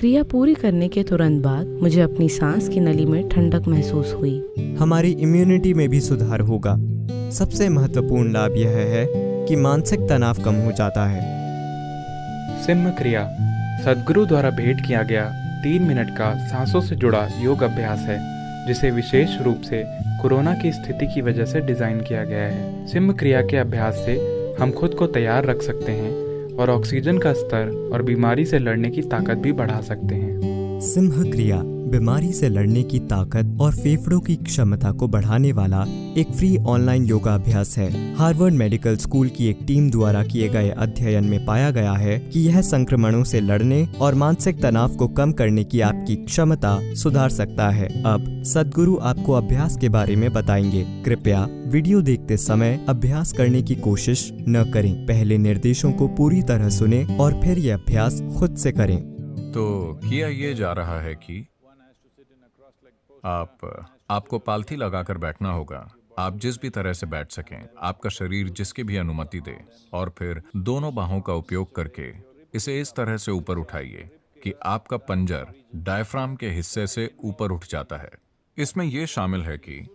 क्रिया पूरी करने के तुरंत बाद मुझे अपनी सांस की नली में ठंडक महसूस हुई। हमारी इम्यूनिटी में भी सुधार होगा। सबसे महत्वपूर्ण लाभ यह है कि मानसिक तनाव कम हो जाता है। सिंह क्रिया सद्गुरु द्वारा भेंट किया गया 3 मिनट का सांसों से जुड़ा योग अभ्यास है, जिसे विशेष रूप से कोरोना की स्थिति की वजह से डिजाइन किया गया है। सिंह क्रिया के अभ्यास से हम खुद को तैयार रख सकते हैं और ऑक्सीजन का स्तर और बीमारी से लड़ने की ताकत भी बढ़ा सकते हैं। सिंह क्रिया बीमारी से लड़ने की ताकत और फेफड़ों की क्षमता को बढ़ाने वाला एक फ्री ऑनलाइन योगा अभ्यास है। हार्वर्ड मेडिकल स्कूल की एक टीम द्वारा किए गए अध्ययन में पाया गया है कि यह संक्रमणों से लड़ने और मानसिक तनाव को कम करने की आपकी क्षमता सुधार सकता है। अब सद्गुरु आपको अभ्यास के बारे में बताएंगे। कृपया वीडियो देखते समय अभ्यास करने की कोशिश न करें। पहले निर्देशों को पूरी तरह सुने और फिर यह अभ्यास खुद से करें। तो किया ये जा रहा है कि आपको पालथी लगाकर बैठना होगा। आप जिस भी तरह से बैठ सकें, आपका शरीर जिसकी भी अनुमति दे, और फिर दोनों बाहों का उपयोग करके इसे इस तरह से ऊपर उठाइए कि आपका पंजर डायफ्राम के हिस्से से ऊपर उठ जाता है। इसमें यह शामिल है कि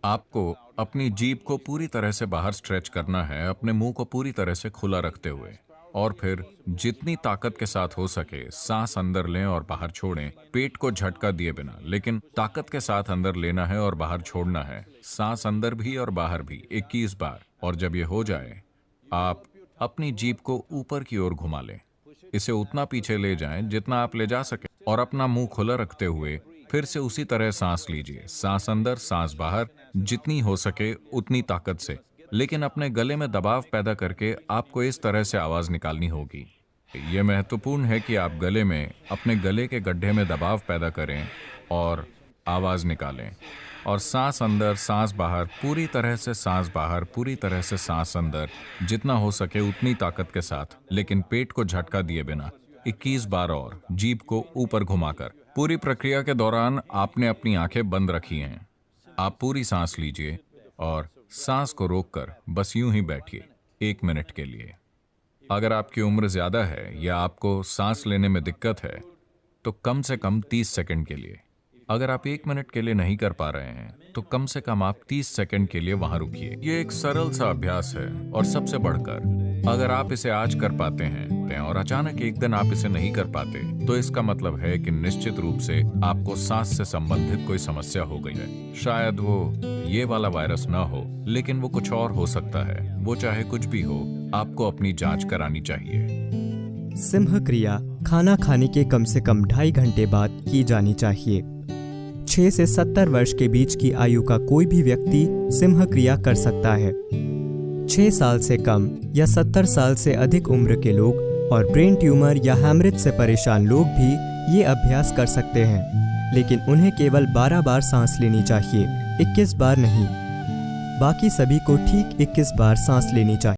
आपको अपनी जीभ को पूरी तरह से बाहर स्ट्रेच करना है, अपने मुंह को पूरी तरह से खुला रखते हुए, और फिर जितनी ताकत के साथ हो सके सांस अंदर लें और बाहर छोड़ें, पेट को झटका दिए बिना, लेकिन ताकत के साथ अंदर लेना है और बाहर छोड़ना है, सांस अंदर भी और बाहर भी 21 बार। और जब ये हो जाए, आप अपनी जीभ को ऊपर की ओर घुमा लें। इसे उतना पीछे ले जाएं जितना आप ले जा सके, और अपना मुंह खुला रखते हुए फिर से उसी तरह सांस लीजिए। सांस अंदर, सांस बाहर, जितनी हो सके उतनी ताकत से, लेकिन अपने गले में दबाव पैदा करके आपको इस तरह से आवाज निकालनी होगी। यह महत्वपूर्ण है कि आप गले में, अपने गले के गड्ढे में दबाव पैदा करें और आवाज निकालें। और सांस अंदर, सांस बाहर, पूरी तरह से सांस बाहर, पूरी तरह से सांस अंदर, जितना हो सके उतनी ताकत के साथ, लेकिन पेट को झटका दिए बिना 21 बार, और जीभ को ऊपर घुमाकर। पूरी प्रक्रिया के दौरान आपने अपनी आंखें बंद रखी हैं। आप पूरी सांस लीजिए और सांस को रोककर बस यूं ही बैठिए 1 मिनट के लिए। अगर आपकी उम्र ज्यादा है या आपको सांस लेने में दिक्कत है तो कम से कम 30 सेकंड के लिए। अगर आप 1 मिनट के लिए नहीं कर पा रहे हैं तो कम से कम आप 30 सेकंड के लिए वहां रुकिए। ये एक सरल सा अभ्यास है, और सबसे बढ़कर अगर आप इसे आज कर पाते हैं और अचानक एक दिन आप इसे नहीं कर पाते, तो इसका मतलब है कि निश्चित रूप से आपको सांस से संबंधित कोई समस्या हो गई है। शायद वो ये वाला वायरस ना हो, लेकिन वो कुछ और हो सकता है। वो चाहे कुछ भी हो, आपको अपनी जांच करानी चाहिए। सिंह क्रिया खाना खाने के कम से कम 2.5 घंटे बाद की जानी चाहिए। 6 से 70 वर्ष के बीच की आयु का कोई भी व्यक्ति सिंह क्रिया कर सकता है। 6 साल से कम या 70 साल से अधिक उम्र के लोग और ब्रेन ट्यूमर या हैमरेज से परेशान लोग भी ये अभ्यास कर सकते हैं, लेकिन उन्हें केवल 12 बार सांस लेनी चाहिए, 21 बार नहीं। बाकी सभी को ठीक 21 बार सांस लेनी चाहिए।